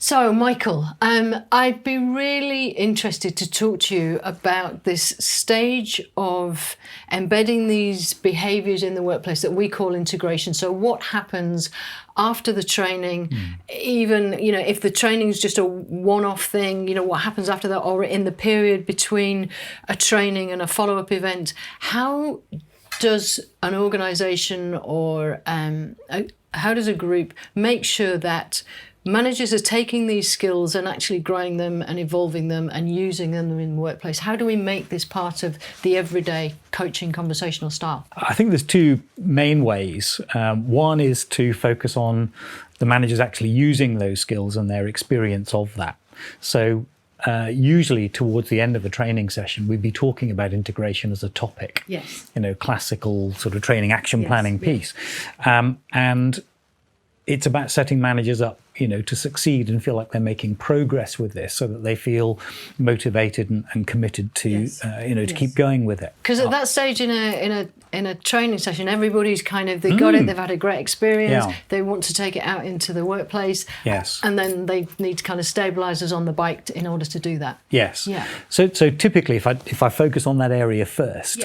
So, Michael, I'd be really interested to talk to you about this stage of embedding these behaviours in the workplace that we call integration. So what happens after the training, even, if the training is just a one-off thing, what happens after that, or in the period between a training and a follow-up event? How does an organisation or how does a group make sure that managers are taking these skills and actually growing them and evolving them and using them in the workplace? How do we make this part of the everyday coaching conversational style? I think there's two main ways. One is to focus on the managers actually using those skills and their experience of that. So usually towards the end of a training session, we'd be talking about integration as a topic. Yes. Classical sort of training action planning piece. And it's about setting managers up, to succeed and feel like they're making progress with this, so that they feel motivated and committed to, to keep going with it. Because at that stage in a training session, everybody's kind of, they got it, they've had a great experience, they want to take it out into the workplace. Yes. And then they need kind of stabilisers on the bike in order to do that. Yes. Yeah. So typically, if I focus on that area first,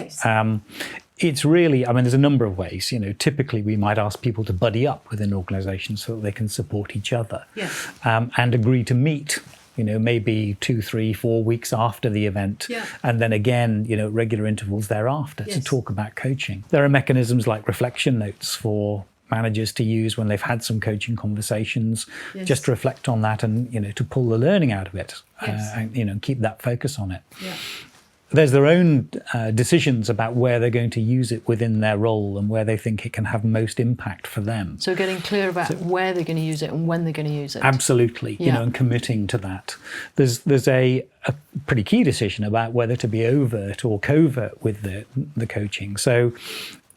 it's really, there's a number of ways. Typically we might ask people to buddy up within organisations so that they can support each other, and agree to meet, maybe 2, 3, 4 weeks after the event, and then again, at regular intervals thereafter to talk about coaching. There are mechanisms like reflection notes for managers to use when they've had some coaching conversations, just to reflect on that and, to pull the learning out of it, and, keep that focus on it. Yeah. There's their own decisions about where they're going to use it within their role and where they think it can have most impact for them. So getting clear about where they're going to use it and when they're going to use it. Absolutely, and committing to that. There's a pretty key decision about whether to be overt or covert with the coaching. So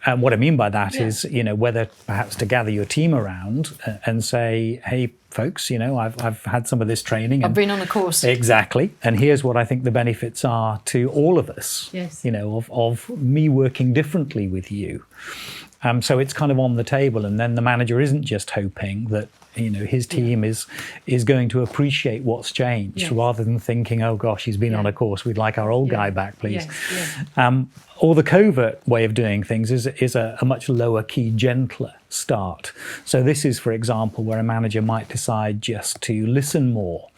what I mean by that is, whether perhaps to gather your team around and say, hey, folks, I've had some of this training. I've been on a course. Exactly. And here's what I think the benefits are to all of us, of me working differently with you. So it's kind of on the table. And then the manager isn't just hoping that, his team is going to appreciate what's changed, rather than thinking, oh gosh, he's been on a course, we'd like our old guy back, please. Or the covert way of doing things is a much lower key, gentler start. So this is, for example, where a manager might decide just to listen more,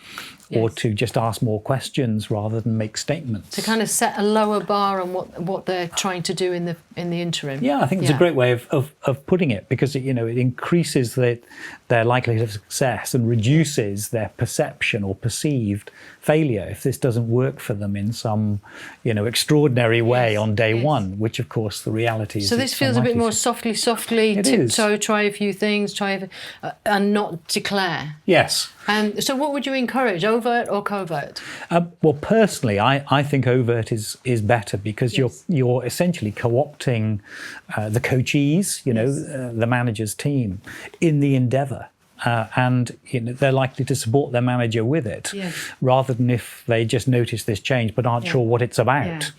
or to just ask more questions rather than make statements. To kind of set a lower bar on what they're trying to do in the interim. Yeah, I think it's a great way of putting it, because it increases their likelihood of success and reduces their perception or perceived failure if this doesn't work for them in some extraordinary way on day one, which of course the reality is. So this feels a bit more softly, tiptoe, try a few things, and not declare. Yes. And so what would you encourage, overt or covert? Well, personally, I think overt is better, because you're essentially co-opting the coachees, the manager's team, in the endeavour. And they're likely to support their manager with it, rather than if they just notice this change but aren't sure what it's about.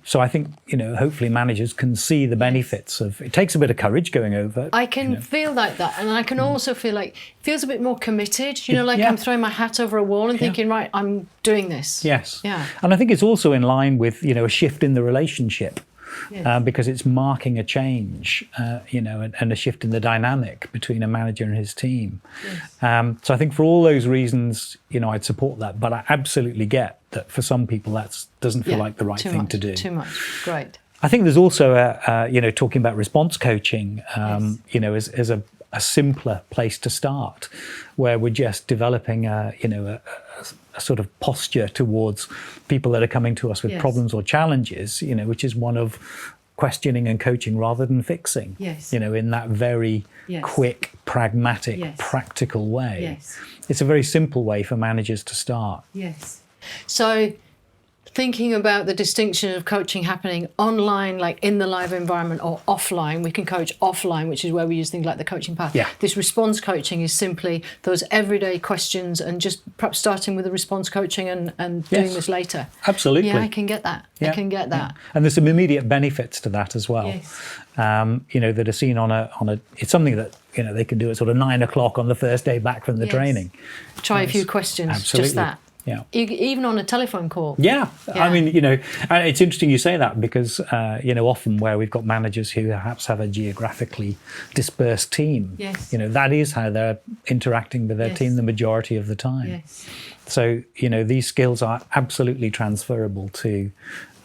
So I think, hopefully managers can see the benefits of it. Takes a bit of courage going over. I can feel like that, and I can also feel like it feels a bit more committed, I'm throwing my hat over a wall and thinking, right, I'm doing this. Yes. Yeah. And I think it's also in line with, a shift in the relationship. Because it's marking a change, and a shift in the dynamic between a manager and his team. So I think for all those reasons, I'd support that. But I absolutely get that for some people that doesn't feel like the right thing to do. Too much. Great. I think there's also talking about response coaching, as a simpler place to start, where we're just developing a sort of posture towards people that are coming to us with problems or challenges, which is one of questioning and coaching rather than fixing, in that very quick, pragmatic, practical way. It's a very simple way for managers to start. So thinking about the distinction of coaching happening online, like in the live environment, or offline. We can coach offline, which is where we use things like the coaching path. This response coaching is simply those everyday questions, and just perhaps starting with the response coaching and doing this later. Absolutely. Yeah, I can get that. I can get that. And there's some immediate benefits to that as well. That are seen on a. It's something that they can do it sort of 9 o'clock on the first day back from the training. Try a few questions, absolutely. just that. Yeah. Even on a telephone call. Yeah. I mean, and it's interesting you say that because, often where we've got managers who perhaps have a geographically dispersed team, that is how they're interacting with their team the majority of the time. Yes. So, these skills are absolutely transferable to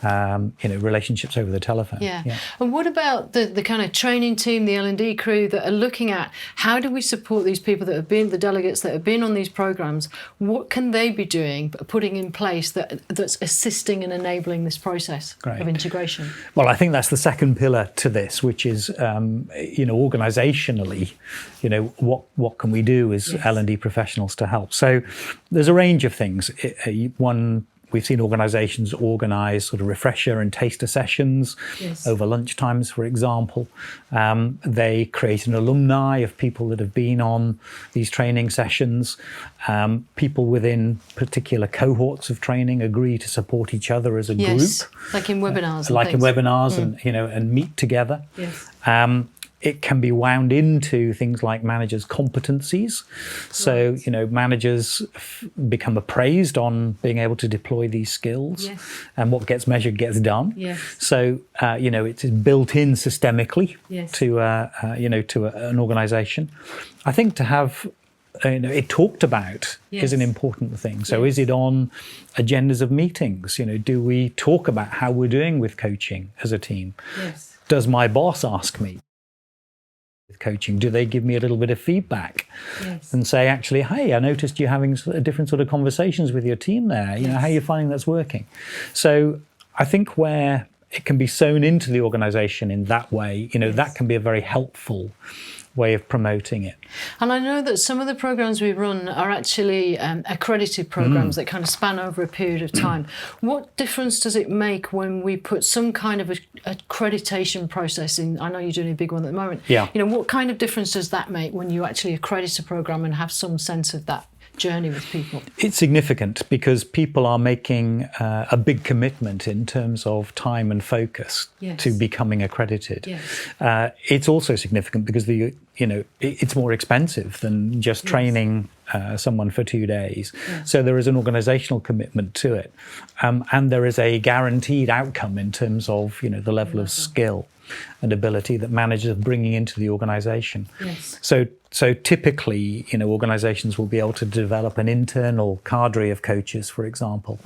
relationships over the telephone. Yeah. And what about the kind of training team, the L&D crew that are looking at how do we support these people that have been, the delegates that have been on these programs? What can they be doing, putting in place that's assisting and enabling this process of integration? Well, I think that's the second pillar to this, which is, organisationally, what can we do as L&D professionals to help? So there's a range of things. One, we've seen organisations organise sort of refresher and taster sessions over lunchtimes, for example. They create an alumni of people that have been on these training sessions. People within particular cohorts of training agree to support each other as a group. Like in webinars. And meet together. Yes. It can be wound into things like managers' competencies. So, managers become appraised on being able to deploy these skills, and what gets measured gets done. So, it's built in systemically to an organisation. I think to have it talked about is an important thing. So is it on agendas of meetings? Do we talk about how we're doing with coaching as a team? Does my boss ask me with coaching? Do they give me a little bit of feedback and say, actually, hey, I noticed you're having different sort of conversations with your team there. How are you finding that's working? So I think where it can be sewn into the organisation in that way, that can be a very helpful way of promoting it. And I know that some of the programs we run are actually accredited programs that kind of span over a period of time. What difference does it make when we put some kind of accreditation process in? I know you're doing a big one at the moment. What kind of difference does that make when you actually accredit a program and have some sense of that journey with people? It's significant because people are making a big commitment in terms of time and focus to becoming accredited. It's also significant because it's more expensive than just training someone for 2 days. So there is an organisational commitment to it, and there is a guaranteed outcome in terms of the level of skill and ability that managers are bringing into the organisation. So typically, organisations will be able to develop an internal cadre of coaches, for example,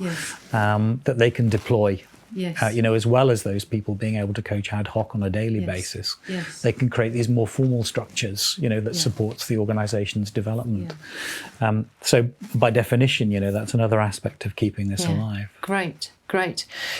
that they can deploy. As well as those people being able to coach ad hoc on a daily basis. They can create these more formal structures, that supports the organisation's development. So by definition, that's another aspect of keeping this alive. Great.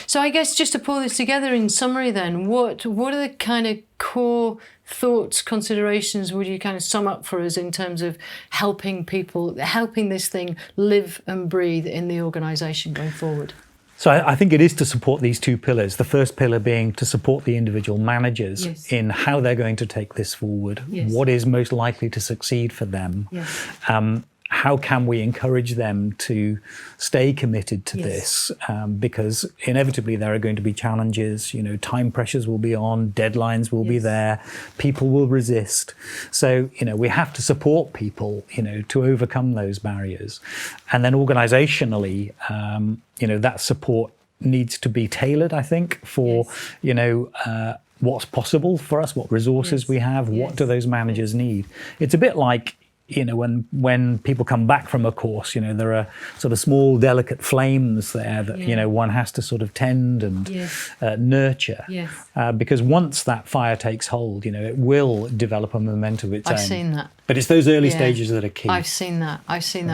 So I guess just to pull this together in summary then, what are the kind of core thoughts, considerations would you kind of sum up for us in terms of helping this thing live and breathe in the organisation going forward? So I think it is to support these two pillars. The first pillar being to support the individual managers in how they're going to take this forward, what is most likely to succeed for them. How can we encourage them to stay committed to this? Because inevitably there are going to be challenges, time pressures will be on, deadlines will be there, people will resist. So, we have to support people, to overcome those barriers. And then organisationally, that support needs to be tailored, I think, for, what's possible for us, what resources we have, what do those managers need? It's a bit like, when people come back from a course, there are sort of small, delicate flames there that, one has to sort of tend and nurture. Because once that fire takes hold, it will develop a momentum of its own. I've seen that. But it's those early stages that are key. I've seen that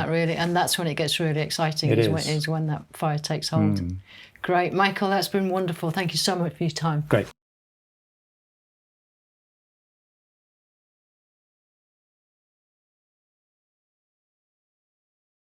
really. And that's when it gets really exciting, is when that fire takes hold. Great. Michael, that's been wonderful. Thank you so much for your time. Great.